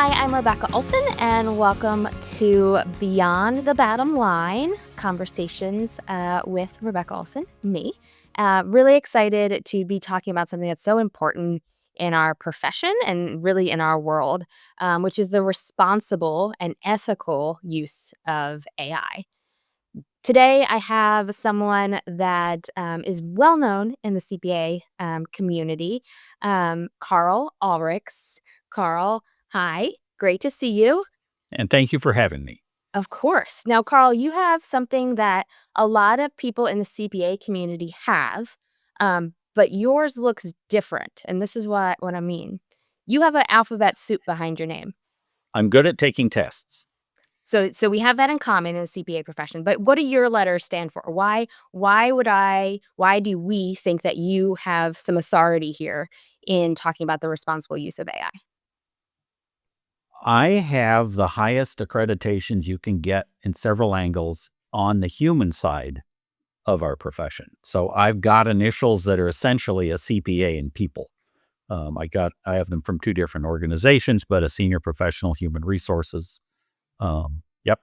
Hi, I'm Rebekah Olson, and welcome to Beyond the Bottom Line Conversations with Rebekah Olson, me. Really excited to be talking about something that's so important in our profession and really in our world, which is the responsible and ethical use of AI. Today, I have someone that is well known in the CPA community, Karl Ahlrichs. Karl, hi, great to see you. And thank you for having me. Of course. Now, Karl, you have something that a lot of people in the CPA community have, but yours looks different. And this is what I mean. You have an alphabet soup behind your name. I'm good at taking tests. So we have that in common in the CPA profession. But what do your letters stand for? Why do we think that you have some authority here in talking about the responsible use of AI? I have the highest accreditations you can get in several angles on the human side of our profession. So I've got initials that are essentially a CPA in people. I have them from two different organizations, but a senior professional human resources. Yep,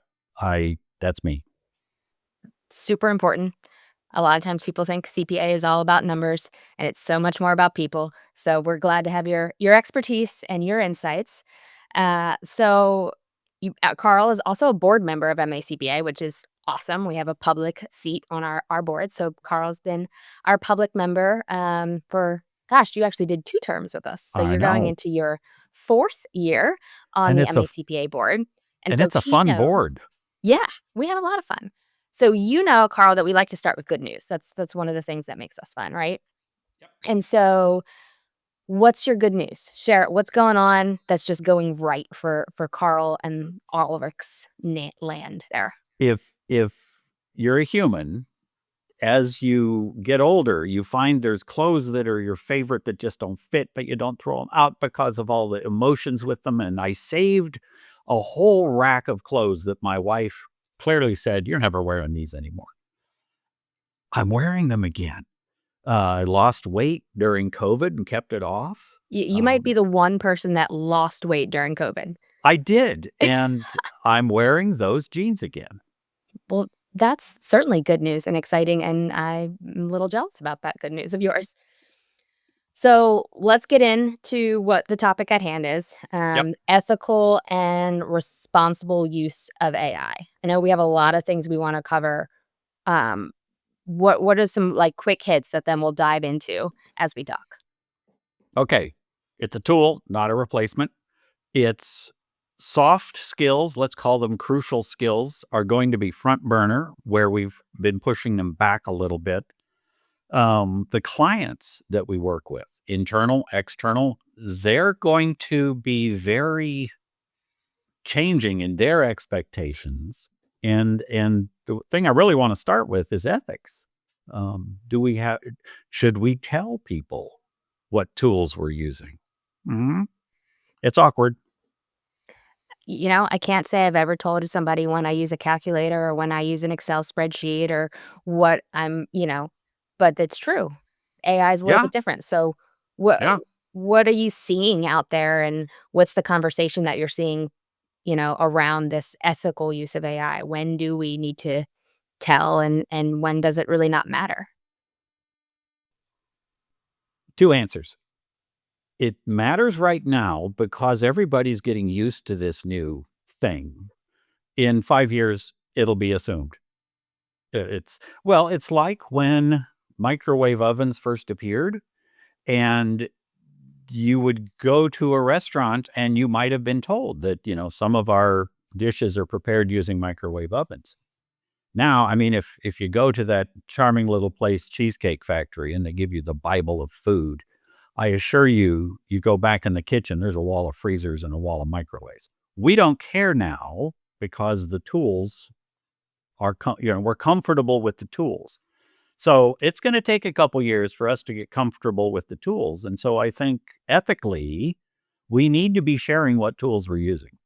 that's me. Super important. A lot of times people think CPA is all about numbers, and it's so much more about people. So we're glad to have your expertise and your insights. Karl is also a board member of MACPA, which is awesome. We have a public seat on our board. So Karl's been our public member for, gosh, you actually did 2 terms with us. So I you're going know, into your 4th year on and the it's a MACPA board. And and so it's a he fun knows. board. Yeah, we have a lot of fun. So you know, Karl, that we like to start with good news. That's one of the things that makes us fun, right? Yep. And so what's your good news? Share it. What's going on that's just going right for Karl and Ahlrichs land there? If you're a human, as you get older, you find there's clothes that are your favorite that just don't fit, but you don't throw them out because of all the emotions with them. And I saved a whole rack of clothes that my wife clearly said, "You're never wearing these anymore." I'm wearing them again. I lost weight during COVID and kept it off. You might Um, be the one person that lost weight during COVID. I did, and I'm wearing those jeans again. Well, that's certainly good news and exciting, and I'm a little jealous about that good news of yours. So let's get into what the topic at hand is, Yep. ethical and responsible use of AI. I know we have a lot of things we want to cover. Um, what are some like quick hits that then we'll dive into as we talk? Okay. It's a tool, not a replacement. Its soft skills, let's call them crucial skills, are going to be front burner, where we've been pushing them back a little bit. The clients that we work with, internal, external, they're going to be very changing in their expectations. And the thing I really want to start with is ethics. Should we tell people what tools we're using? Hmm. It's awkward. You know, I can't say I've ever told somebody when I use a calculator or when I use an Excel spreadsheet or what but it's true. AI is a little Yeah. bit different. So what Yeah. what are you seeing out there and what's the conversation that you're seeing, around this ethical use of AI? When do we need to tell and when does it really not matter? Two answers. It matters right now because everybody's getting used to this new thing. In 5 years, it'll be assumed. It's like when microwave ovens first appeared, and you would go to a restaurant and you might have been told that, some of our dishes are prepared using microwave ovens. Now, I mean, if you go to that charming little place, Cheesecake Factory, and they give you the Bible of food, I assure you, you go back in the kitchen, there's a wall of freezers and a wall of microwaves. We don't care now because the tools we're comfortable with the tools. So it's going to take a couple years for us to get comfortable with the tools. And so I think ethically, we need to be sharing what tools we're using.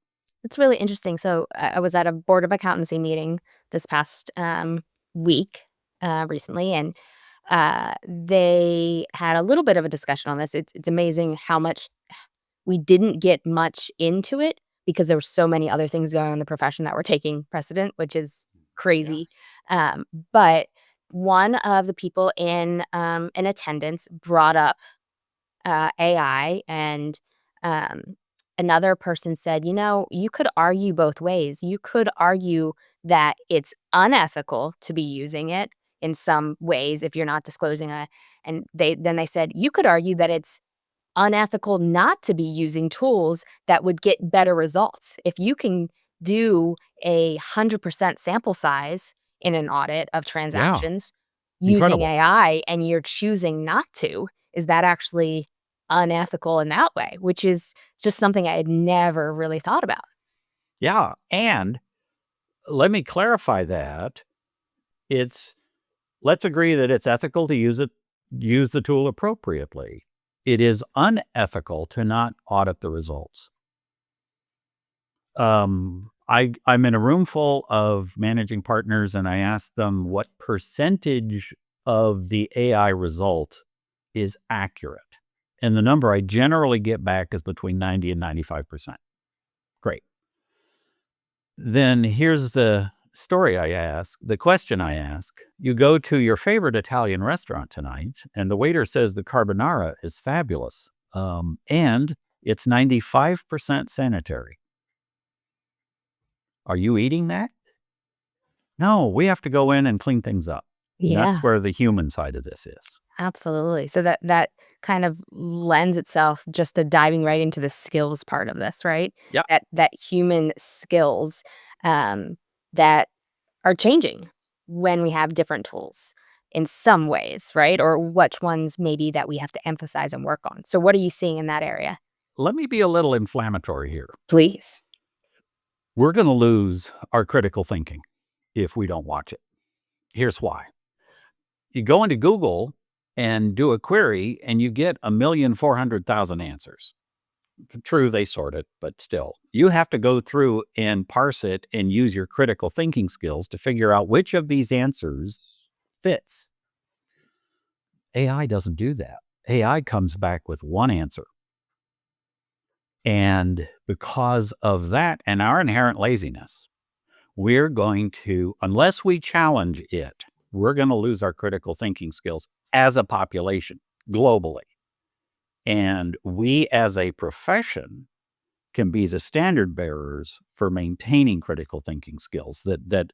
It's really interesting. So I was at a board of accountancy meeting this past week recently, and they had a little bit of a discussion on this. It's amazing how much we didn't get much into it because there were so many other things going on in the profession that were taking precedent, which is crazy. But one of the people in attendance brought up AI, and um, another person said, you could argue both ways. You could argue that it's unethical to be using it in some ways if you're not disclosing and they said you could argue that it's unethical not to be using tools that would get better results. If you can do 100% sample size in an audit of Yeah. transactions using Incredible. AI and you're choosing not to, is that actually unethical in that way? Which is just something I had never really thought about. Yeah. And let me clarify that. Let's agree that it's ethical to use the tool appropriately. It is unethical to not audit the results. I'm in a room full of managing partners, and I asked them what percentage of the AI result is accurate. And the number I generally get back is between 90 and 95%. Great. Then here's the question I ask. You go to your favorite Italian restaurant tonight, and the waiter says the carbonara is fabulous, and it's 95% sanitary. Are you eating that? No, we have to go in and clean things up. And Yeah, that's where the human side of this is. absolutely. So that kind of lends itself just to diving right into the skills part of this, right? Yeah. That human skills that are changing when we have different tools in some ways, right? Or which ones maybe that we have to emphasize and work on. So what are you seeing in that area? Let me be a little inflammatory here. Please. We're going to lose our critical thinking if we don't watch it. Here's why. You go into Google and do a query, and you get 1,400,000 answers. True, they sort it, but still. You have to go through and parse it and use your critical thinking skills to figure out which of these answers fits. AI doesn't do that. AI comes back with one answer. And because of that and our inherent laziness, we're going to, unless we challenge it, we're going to lose our critical thinking skills as a population globally. And we as a profession can be the standard bearers for maintaining critical thinking skills. That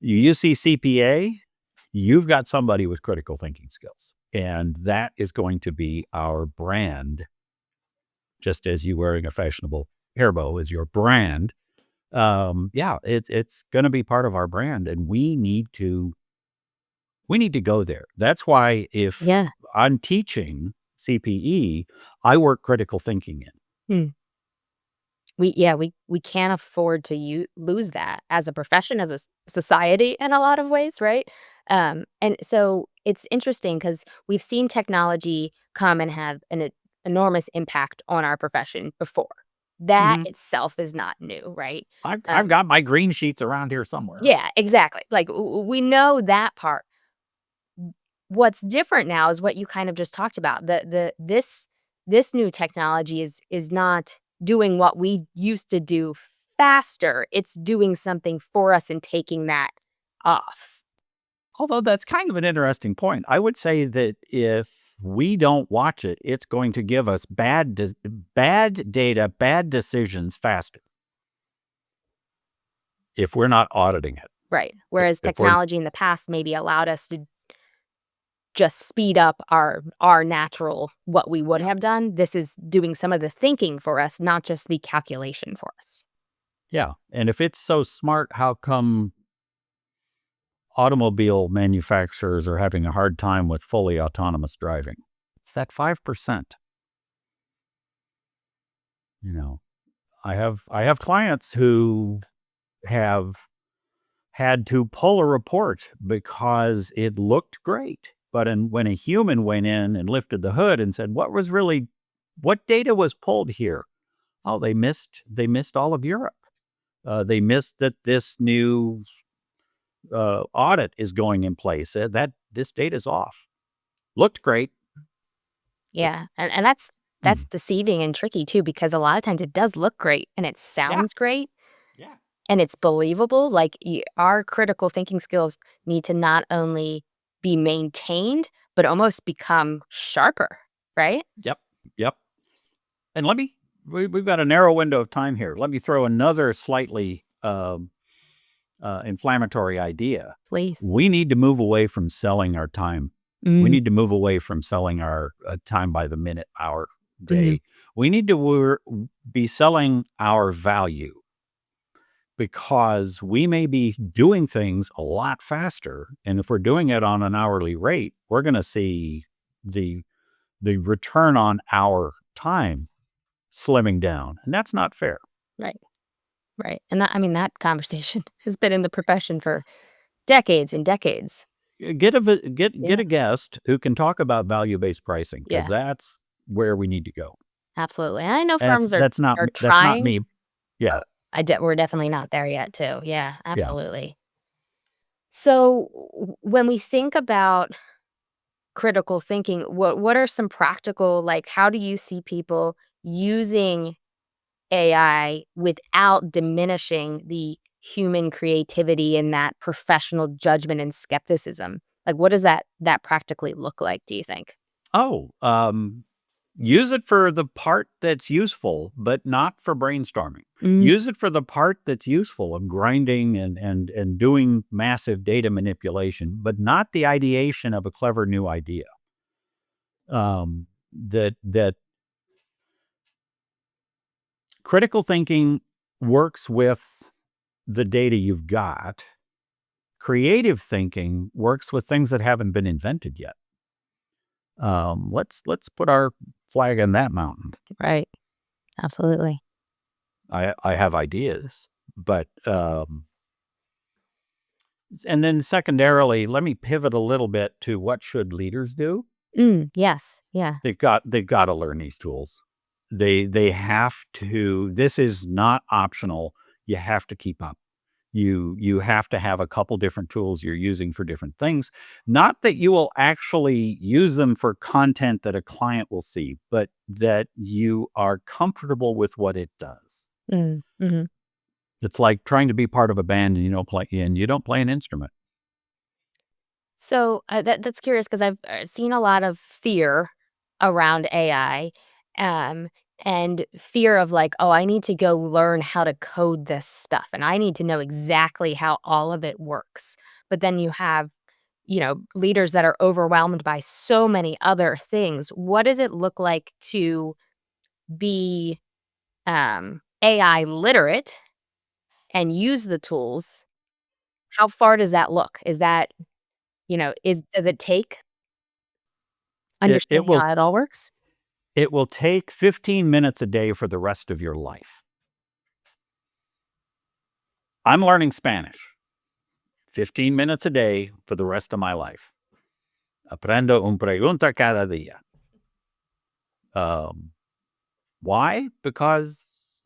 you see CPA, you've got somebody with critical thinking skills. And that is going to be our brand, just as you wearing a fashionable hair bow is your brand. It's going to be part of our brand, and we need to go there. That's why if Yeah. I'm teaching CPE, I work critical thinking in. Hmm. We can't afford to lose that as a profession, as a society in a lot of ways, right? And so it's interesting because we've seen technology come and have an enormous impact on our profession before. That Mhm. itself is not new, right? I've got my green sheets around here somewhere. Yeah, exactly. Like we know that part. What's different now is what you kind of just talked about. This new technology is not doing what we used to do faster. It's doing something for us and taking that off. Although that's kind of an interesting point. I would say that if we don't watch it, it's going to give us bad data, bad decisions faster if we're not auditing it. Right. Whereas If we're technology in the past maybe allowed us to just speed up our natural what we would Yeah. have done. This is doing some of the thinking for us, not just the calculation for us. Yeah. And if it's so smart, how come automobile manufacturers are having a hard time with fully autonomous driving? It's that 5%. You know, I have clients who have had to pull a report because it looked great. But when a human went in and lifted the hood and said, what data was pulled here? Oh, they missed all of Europe. They missed that this new audit is going in place. That this data's off. Looked great. But Yeah. And that's that's deceiving and tricky too, because a lot of times it does look great and it sounds great Yeah. and it's believable. Like our critical thinking skills need to not only be maintained, but almost become sharper, right? Yep. Yep. And we've got a narrow window of time here. Let me throw another slightly inflammatory idea. Please. We need to move away from selling our time. We need to move away from selling our time by the minute, hour, day. We need to be selling our value, because we may be doing things a lot faster. And if we're doing it on an hourly rate, we're going to see the return on our time slimming down. And that's not fair. Right. Right. And that, I mean, that conversation has been in the profession for decades and decades. Get a guest who can talk about value-based pricing, because Yeah. that's where we need to go. Absolutely. And I know And firms are that's not trying. me. Yeah. We're definitely not there yet too. Yeah, Yeah. absolutely. So when we think about critical thinking, what are some practical, like, how do you see people using AI without diminishing the human creativity and that professional judgment and skepticism? Like, what does that practically look like, do you think? Oh, use it for the part that's useful, but not for brainstorming. Mm, Use it for the part that's useful of grinding and doing massive data manipulation, but not the ideation of a clever new idea. That critical thinking works with the data you've got. Creative thinking works with things that haven't been invented yet. Let's put our flag on that mountain. right. Absolutely. I have ideas, but and then secondarily, let me pivot a little bit to what should leaders do. Yes. Yeah. They've got to learn these tools. They have to. This is not optional. You have to keep up. You have to have a couple different tools you're using for different things. Not that you will actually use them for content that a client will see, but that you are comfortable with what it does. Mm-hmm. It's like trying to be part of a band and you don't play an instrument. So that's curious because I've seen a lot of fear around AI, um, and fear of like, oh, I need to go learn how to code this stuff, and I need to know exactly how all of it works. But then you have, leaders that are overwhelmed by so many other things. What does it look like to be AI literate and use the tools? How far does that look? Is that does it take It understanding will how it all works? take 15 minutes a day for the rest of your life. I'm learning Spanish. 15 minutes a day for the rest of my life. Aprendo un pregunta cada día. Why? Because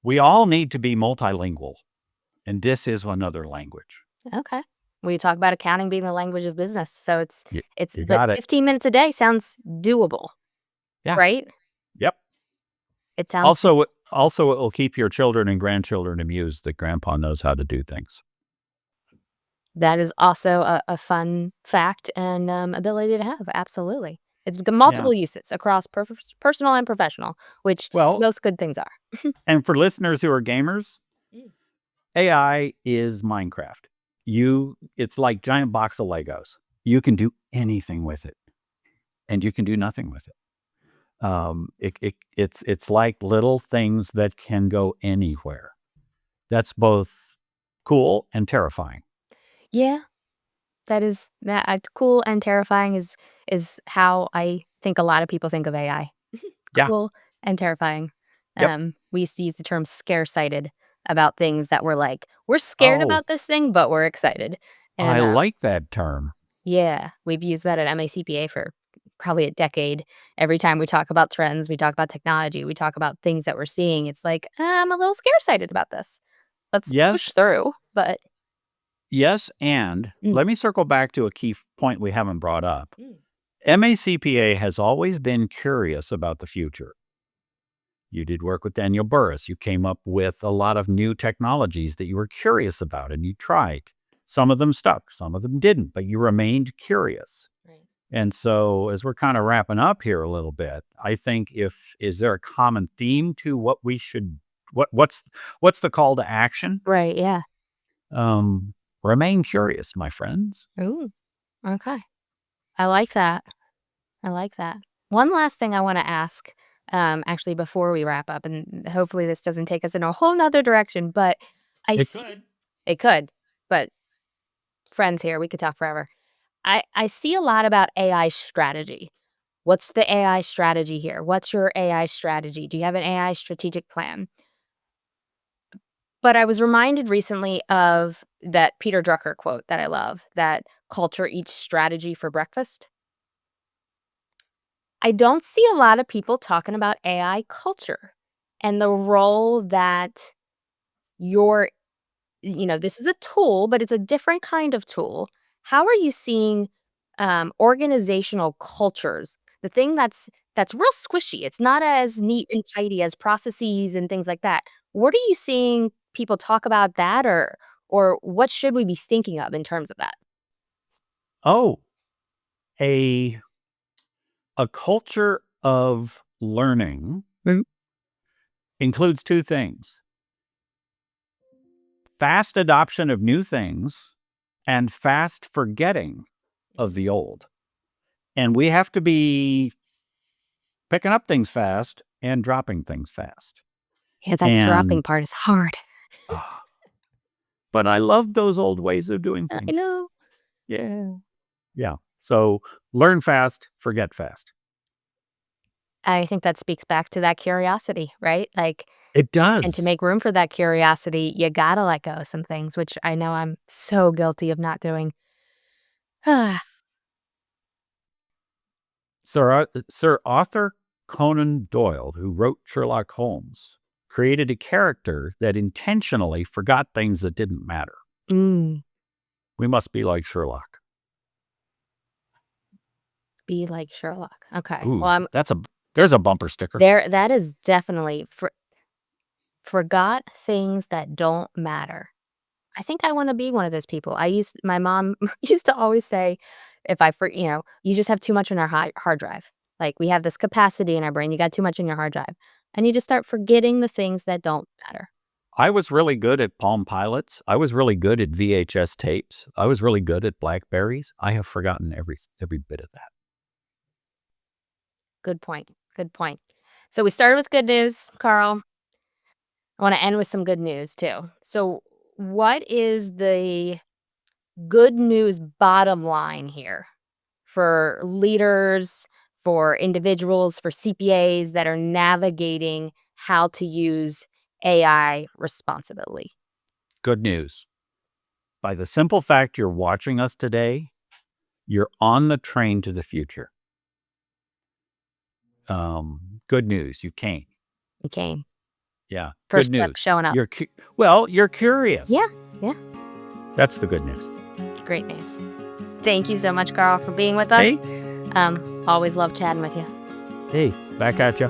we all need to be multilingual, and this is another language. Okay. We talk about accounting being the language of business, so You but got it. 15 minutes a day sounds doable, Yeah. right? Yep. It sounds Also, it will keep your children and grandchildren amused that grandpa knows how to do things. that is also a fun fact and, ability to have, absolutely. It's the Yeah. multiple uses across personal and professional, which Well, most good things are. and for listeners who are gamers, Mm. AI is Minecraft. It's like giant box of Legos. You can do anything with it, and you can do nothing with it. It's like little things that can go anywhere. That's both cool and terrifying. Yeah, cool and terrifying is how I think a lot of people think of AI. Yeah. Cool and terrifying. Yep. We used to use the term scare-sighted about things that were like, "We're scared Oh, about this thing, but we're excited." I And, like that term. yeah, we've used that at MACPA for probably a decade. Every time we talk about trends, we talk about technology, we talk about things that we're seeing, it's like, I'm a little scare-sighted about this. Let's push Yes, through." But yes, and Mm. let me circle back to a key point we haven't brought up. Mm. MACPA has always been curious about the future. You did work with Daniel Burris. You came up with a lot of new technologies that you were curious about and you tried. Some of them stuck, some of them didn't, but you remained curious. Right. And so as we're kind of wrapping up here a little bit, I think is there a common theme to what we should, what's the call to action? Right, yeah. Remain curious, my friends. Ooh, okay. I like that. I like that. One last thing I want to ask, actually, before we wrap up, and hopefully this doesn't take us in a whole nother direction, but It could. it could, but friends here, we could talk forever. I see a lot about AI strategy. What's the AI strategy here? What's your AI strategy? Do you have an AI strategic plan? But I was reminded recently of that Peter Drucker quote that I love, that culture eats strategy for breakfast. I don't see a lot of people talking about AI culture and the role that your this is a tool, but it's a different kind of tool. How are you seeing organizational cultures? The thing that's real squishy. It's not as neat and tidy as processes and things like that. What are you seeing people talk about that, or what should we be thinking of in terms of that? Oh, a culture of learning includes two things: fast adoption of new things and fast forgetting of the old. And we have to be picking up things fast and dropping things fast. Yeah, that And dropping part is hard. ah, but I love those old ways of doing I things. know. Yeah. Yeah. So learn fast, forget fast. I think that speaks back to that curiosity, right? Like, It and to does. make room for that curiosity, you gotta let go of some things, which I know I'm so guilty of not doing. Sir Arthur Conan Doyle, who wrote Sherlock Holmes, created a character that intentionally forgot things that didn't matter. Mm, We must be like Sherlock. be like Sherlock. Okay. Well, Ooh, there's a bumper sticker. that is definitely forgot things that don't matter. I think I wanna be one of those people. My mom used to always say, if I for "You just have too much on our hard drive. Like, we have this capacity in our brain, you got too much in your hard drive, and you just start forgetting the things that don't matter." I was really good at Palm Pilots. I was really good at VHS tapes. I was really good at Blackberries. I have forgotten every bit of that. Good point, good point. So we started with good news, Carl. I wanna end with some good news too. So what is the good news bottom line here for leaders, for individuals, for CPAs that are navigating how to use AI responsibly? Good news. By the simple fact you're watching us today, you're on the train to the future. Good news. You came. You came. Yeah. Good First step, news. showing up. You're curious. Yeah, yeah, That's the good news. great news. Thank you so much, Carl, for being with us. Hey, Always love chatting with you. hey, back at you.